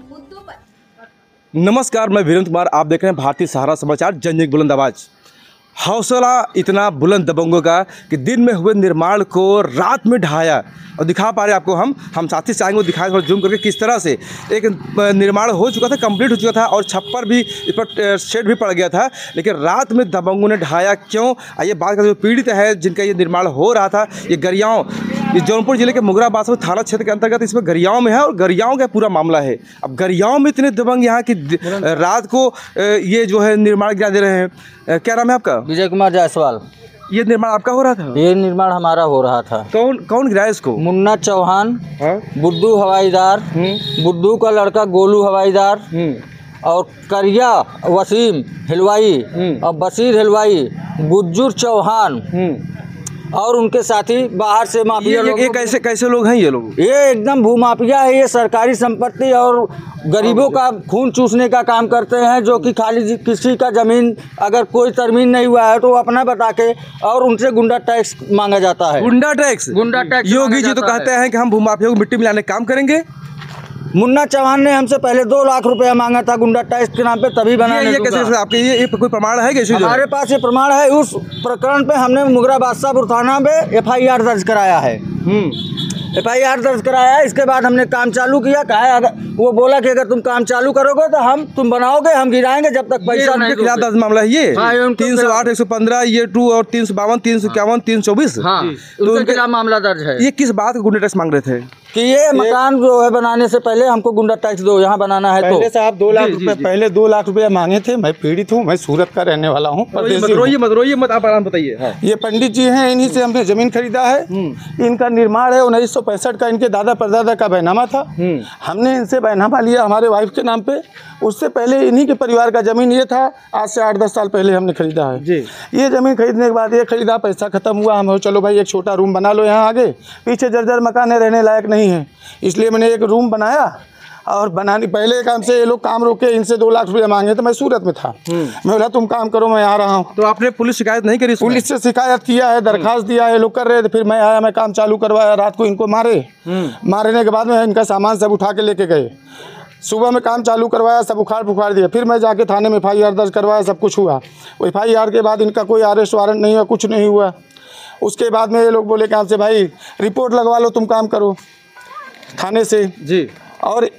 मुद्दों पर। नमस्कार, मैं वीरेंद्र कुमार। आप देख रहे हैं भारतीय सहारा समाचार, जन एक बुलंद आवाज। हौसला इतना बुलंद दबंगों का कि दिन में हुए निर्माण को रात में ढहाया और दिखा पा रहे हैं आपको हम साथी से आएंगे, वो दिखाएं थोड़ा जूम करके किस तरह से एक निर्माण हो चुका था, कंप्लीट हो चुका था और छप्पर भी इस पर शेड भी पड़ गया था, लेकिन रात में दबंगों ने ढहाया क्यों। आइए बात करते, जो पीड़ित है जिनका ये निर्माण हो रहा था, ये गरियाँव, ये जौनपुर जिले के मुगरा बासपुर थाना क्षेत्र के अंतर्गत इसमें गरियाँव में है और गरियाँव का पूरा मामला है। अब गरियाँव में इतने दबंग यहाँ की रात को ये जो है निर्माण गिरा दे रहे हैं। क्या नाम है आपका? विजय कुमार जायसवाल। ये निर्माण आपका हो रहा था? ये निर्माण हमारा हो रहा था। कौन कौन गिराया इसको? मुन्ना चौहान, हाँ? बुड्डू हवाईदार, बुड्डू का लड़का गोलू हवाईदार और करिया वसीम हिलवाई और बशीर हिलवाई, गुज्जूर चौहान और उनके साथी बाहर से माफिया लोग। ये कैसे कैसे लोग हैं ये लोग? ये एकदम भूमाफिया है। ये सरकारी संपत्ति और गरीबों का खून चूसने का काम करते हैं, जो कि खाली किसी का ज़मीन अगर कोई तरमीन नहीं हुआ है तो वो अपना बता के और उनसे गुंडा टैक्स मांगा जाता है। गुंडा टैक्स? योगी जी तो कहते हैं कि हम भूमाफिया को मिट्टी मिलाने का काम करेंगे। मुन्ना चौहान ने हमसे पहले 2 लाख रुपया मांगा था गुंडा टैक्स के नाम पे, तभी बनाने ये कैसे आपके ये कोई प्रमाण है? कैसे हमारे पास ये प्रमाण है। उस प्रकरण पे हमने मुगरा बादशाहपुर थाना में FIR दर्ज कराया है। FIR दर्ज कराया है। इसके बाद हमने काम चालू किया। कहा अगर वो बोला कि अगर तुम काम चालू करोगे तो तुम बनाओगे, हम गिराएंगे जब तक पैसा उनके नहीं। खिलाफ दर्ज मामला है ये 308, 115, ये 2 और 352, 351, 324। हाँ, उनके खिलाफ मामला दर्ज है। ये किस बात का गुंडा टैक्स मांग रहे थे? कि ये मकान जो है बनाने से पहले हमको गुंडा टैक्स दो, यहाँ बनाना है। तो साहब 2 लाख रुपए, पहले 2 लाख रुपया मांगे थे। मैं पीड़ित हूँ, मैं सूरत का रहने वाला हूँ। रोइए मत, आप आराम बताइए। ये पंडित जी हैं, इन्हीं से हमने जमीन खरीदा है। इनका निर्माण है 1965 का, इनके दादा परदादा का बैनामा था। हमने इनसे बैनामा लिया हमारे वाइफ के नाम पे। उससे पहले इन्हीं के परिवार का जमीन ये था। आज से 8-10 साल पहले हमने खरीदा है जी। ये जमीन खरीदने के बाद ये खरीदा, पैसा खत्म हुआ। हम चलो भाई एक छोटा रूम बना लो यहाँ आगे, पीछे जर्जर मकान है, रहने लायक नहीं है, इसलिए मैंने एक रूम बनाया। और बनाने पहले काम से ये लोग काम रोके, इनसे 2 लाख रुपये मांगे। तो मैं सूरत में था, मैं बोला तुम काम करो, मैं आ रहा हूँ। तो आपने पुलिस शिकायत नहीं करी? पुलिस से शिकायत किया है, दरखास्त दिया है, लोग कर रहे थे। फिर मैं आया, मैं काम चालू करवाया। रात को इनको मारने के बाद में इनका सामान सब उठा के लेके गए। सुबह में काम चालू करवाया, सब उखाड़ दिया। फिर मैं जाके थाने में FIR दर्ज करवाया, सब कुछ हुआ। FIR के बाद इनका कोई अरेस्ट वारंट नहीं हुआ, कुछ नहीं हुआ। उसके बाद में ये लोग बोले कि आपसे भाई रिपोर्ट लगवा लो, तुम काम करो थाने से जी। और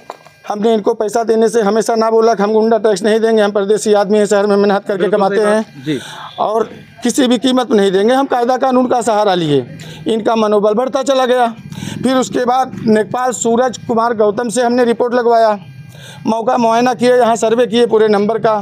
हमने इनको पैसा देने से हमेशा ना बोला कि हम गुंडा टैक्स नहीं देंगे, हम परदेसी आदमी हैं, शहर में मेहनत करके कमाते हैं जी, और किसी भी कीमत में नहीं देंगे। हम कायदा कानून का सहारा लिए। इनका मनोबल बढ़ता चला गया। फिर उसके बाद लेखपाल सूरज कुमार गौतम से हमने रिपोर्ट लगवाया, मौका मुआयना किए, यहाँ सर्वे किए पूरे नंबर का।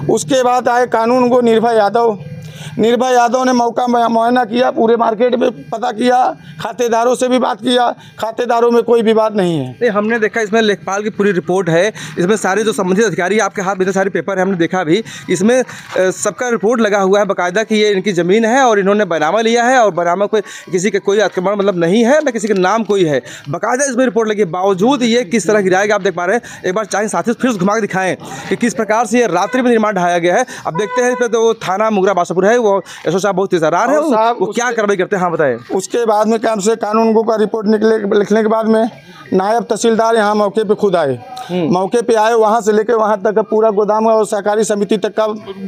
उसके बाद आए कानून को निर्भय यादव ने मौका मुआयना किया, पूरे मार्केट में पता किया, खातेदारों से भी बात किया, खातेदारों में कोई विवाद नहीं है। नहीं, हमने देखा इसमें लेखपाल की पूरी रिपोर्ट है, इसमें सारे जो संबंधित अधिकारी आपके हाथ में सारे पेपर है, हमने देखा भी इसमें सबका रिपोर्ट लगा हुआ है बाकायदा कि ये इनकी ज़मीन है और इन्होंने बैनामा लिया है और बैनामा कोई किसी का कोई अतिक्रमण मतलब नहीं है, न किसी का नाम कोई है, बाकायदा इसमें रिपोर्ट लगी। बावजूद ये किस तरह गिराएगा आप देख पा रहे हैं। एक बार चाहे साथी फिर घुमा के दिखाएं कि किस प्रकार से ये रात्रि में निर्माण ढाया गया है। अब देखते हैं इस पर तो थाना मुगरा बादशाहपुर है, वो एसओ साहब बहुत तेज़ारार है, वो क्या कार्रवाई करते हैं। हाँ बताएं। उसके बाद में काम से कानून का रिपोर्ट लिखने के बाद में नायब तहसीलदार यहाँ मौके पे खुद आए। मौके पे आए, वहाँ से लेकर वहाँ तक पूरा गोदाम और सहकारी समिति तक का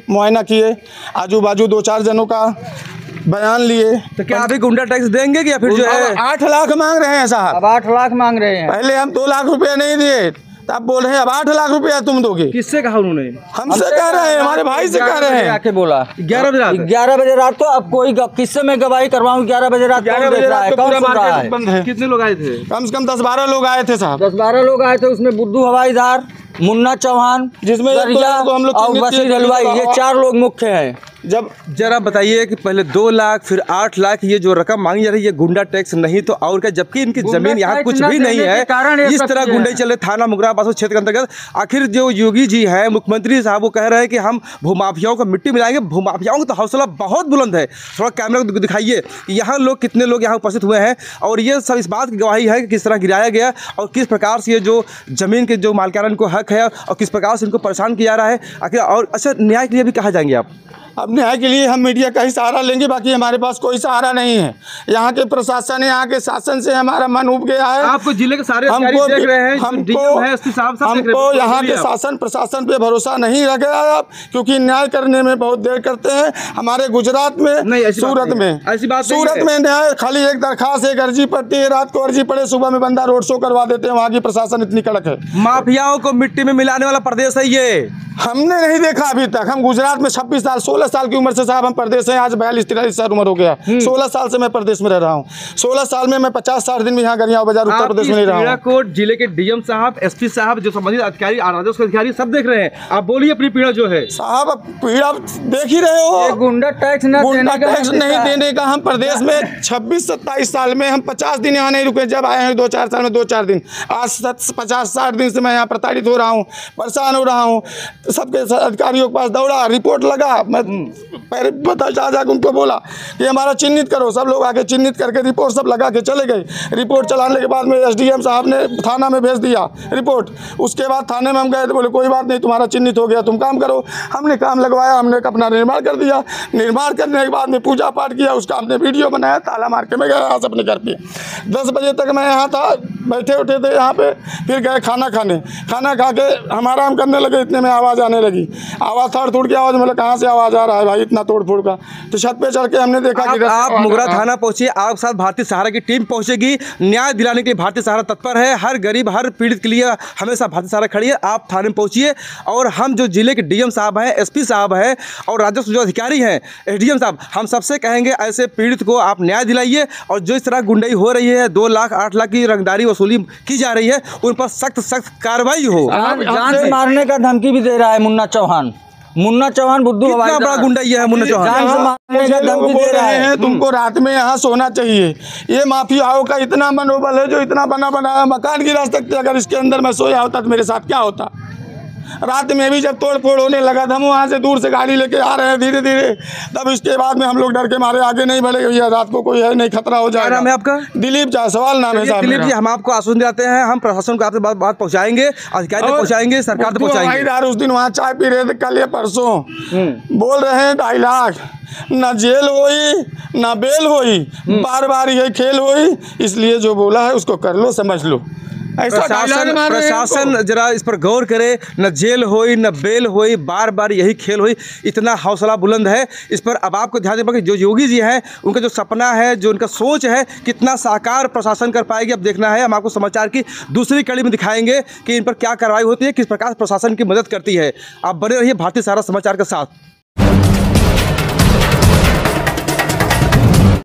मुआयना किए, आजू बाजू 2-4 जनों का बयान लिए। तो क्या अभी गुंडा टैक्स देंगे कि या फिर जो है 8 लाख मांग रहे हैं साहब? अब 8 लाख मांग रहे हैं। पहले हम 2 लाख रुपये नहीं दिए, आप बोल रहे हैं अब 8 लाख रुपया तुम दोगे। किससे कहा उन्होंने? हमसे कह रहे हैं, हमारे भाई से कह रहे हैं। आके बोला 11 बजे रात को। अब कोई किससे मैं गवाही करवाऊँ? 11 बजे रात पूरा मार्केट बंद है। कितने लोग आए थे? कम से कम 10-12 लोग आए थे साहब। 10-12 लोग आए थे। उसमें बुड्डू हवाईदार, मुन्ना चौहान, जिसमें हम लोग और बशीर हलवाई, ये 4 लोग मुख्य हैं। जब जरा बताइए कि पहले 2 लाख फिर 8 लाख ये जो रकम मांगी जा रही है, ये गुंडा टैक्स नहीं तो और क्या? जबकि इनकी जमीन यहाँ कुछ भी नहीं है, इस तरह गुंडे चले थाना मुगरा बासपुर क्षेत्र के अंतर्गत। आखिर जो योगी जी हैं, मुख्यमंत्री साहब, वो कह रहे हैं कि हम भूमाफियाओं को मिट्टी मिलाएंगे। भूमाफियाओं का तो हौसला बहुत बुलंद है। थोड़ा कैमरा को दिखाइए यहाँ लोग कितने लोग यहाँ उपस्थित हुए हैं और ये सब इस बात की गवाही है कि किस तरह गिराया गया और किस प्रकार से ये जो जमीन के जो मालिकाना इनको हक है और किस प्रकार से इनको परेशान किया जा रहा है। आखिर और अच्छा न्याय के लिए भी कहा जाएंगे आप? अब न्याय के लिए हम मीडिया का ही सहारा लेंगे, बाकी हमारे पास कोई सहारा नहीं है। यहाँ के प्रशासन है, यहाँ के शासन से हमारा मन उब गया है। आपको जिले के सारे अधिकारी देख रहे हैं, डीएम है, एसपी साहब सब देख रहे हैं। हमको यहाँ के शासन प्रशासन पे भरोसा नहीं रह गया है अब, क्योंकि न्याय करने में बहुत देर करते हैं। हमारे गुजरात में, सूरत में, सूरत में न्याय खाली एक दरखास्त, एक अर्जी पड़ती है, रात को अर्जी पड़े, सुबह में बंदा रोड शो करवा देते हैं। वहाँ की प्रशासन इतनी कड़क है। माफियाओं को मिट्टी में मिलाने वाला प्रदेश है ये। हमने नहीं देखा अभी तक। हम गुजरात में 26 साल 16 साल की उम्र से साहब हम प्रदेश हैं। आज 42-43 साल उम्र हो गया। 16 साल से मैं प्रदेश में रह रहा हूँ। 16 साल में मैं 50-60 दिन भी यहाँ गरियाव बाजार उत्तर प्रदेश में नहीं रहा हूँ। कोट जिले के डीएम साहब, एसपी साहब, जो संबंधित अधिकारी, राजस्व अधिकारी सब देख रहे हैं। आप बोलिए अपनी पीड़ा जो है। साहब पीड़ा देख ही रहे हो। गुंडा टैक्स नहीं देने का हम प्रदेश में 26-27 साल में हम 50 दिन यहाँ नहीं रुके। जब आए हैं 2-4 साल में 2-4 दिन। आज 50-60 दिन से मैं यहाँ प्रताड़ित हो रहा हूँ, परेशान हो रहा हूँ। सबके अधिकारियों के पास दौड़ा, रिपोर्ट लगा। मैं पहले बता जा उनको बोला कि हमारा चिन्हित करो। सब लोग आके चिन्हित करके रिपोर्ट सब लगा के चले गए। रिपोर्ट चलाने के बाद में एसडीएम साहब ने थाना में भेज दिया रिपोर्ट। उसके बाद थाने में हम गए तो बोले कोई बात नहीं, तुम्हारा चिन्हित हो गया, तुम काम करो। हमने काम लगवाया, हमने अपना निर्माण कर दिया। निर्माण करने के बाद में पूजा पाठ किया, उसका हमने वीडियो बनाया, ताला मार के मैं गया यहाँ से अपने घर पे। 10 बजे तक मैं यहाँ था, बैठे उठे थे यहाँ पे। फिर गए खाना खाने, खाना खा के हम आराम करने लगे। इतने में आवाज़ आने लगी। आवाज़ थोड़ की आवाज़, मतलब कहाँ से आवाज़ आ रहा है भाई इतना तोड़ फोड़ का। तो छत पे चढ़ के हमने देखा कि आप मुगरा थाना पहुंचिए। आपके साथ भारतीय सहारा की टीम पहुंचेगी। न्याय दिलाने के लिए भारतीय सहारा तत्पर है। हर गरीब, हर पीड़ित के लिए हमेशा भारतीय सहारा खड़ी है। आप थाने में पहुंचिए और हम जो जिले के डीएम साहब हैं, एसपी साहब हैं और राजस्व जो अधिकारी हैं, एसडीएम साहब, हम सबसे कहेंगे ऐसे पीड़ित को आप न्याय दिलाइए। और जो इस तरह गुंडाई हो रही है, 2 लाख 8 लाख की रंगदारी वसूली की जा रही है, उन पर सख्त कार्रवाई हो। जान से मारने का धमकी भी दे रहा है मुन्ना चौहान। बुद्धू कितना बड़ा गुंडा ये है मुन्ना चौहान। बोल रहे हैं तुमको रात में यहाँ सोना चाहिए। ये माफियाओं का इतना मनोबल है जो इतना बना बनाया मकान गिरा सकते। अगर इसके अंदर मैं सोया होता तो मेरे साथ क्या होता। रात में भी जब तोड़ फोड़ होने लगा था, हम वहाँ से दूर से गाड़ी लेके आ रहे हैं धीरे धीरे। तब इसके बाद में हम लोग डर के मारे आगे नहीं बढ़े। भैया रात को कोई है नहीं, खतरा हो जाएगा। नाम है आपका? दिलीप जायसवाल नाम है साहब। दिलीप जी, हम आपको आश्वासन दिलाते हैं, हम प्रशासन को आपसे बात पहुँचाएंगे, अधिकारी तक पहुँचाएंगे, सरकार तक पहुँचाएंगे। उस दिन वहाँ चाय पी रहे थे कल या परसों, बोल रहे हैं डायलॉग, न जेल होई न बेल होई, बार बार यही खेल होई। इसलिए जो बोला है उसको कर लो, समझ लो। प्रशासन जरा इस पर गौर करे। न जेल होई न बेल होई, बार बार यही खेल होई। इतना हौसला बुलंद है इस पर। अब आपको ध्यान देना कि जो योगी जी हैं, उनका जो सपना है, जो उनका सोच है, कितना साकार प्रशासन कर पाएगी, अब देखना है। हम आपको समाचार की दूसरी कड़ी में दिखाएंगे कि इन पर क्या कार्रवाई होती है, किस प्रकार प्रशासन की मदद करती है। आप बने रहिए भारतीय सहारा समाचार के साथ।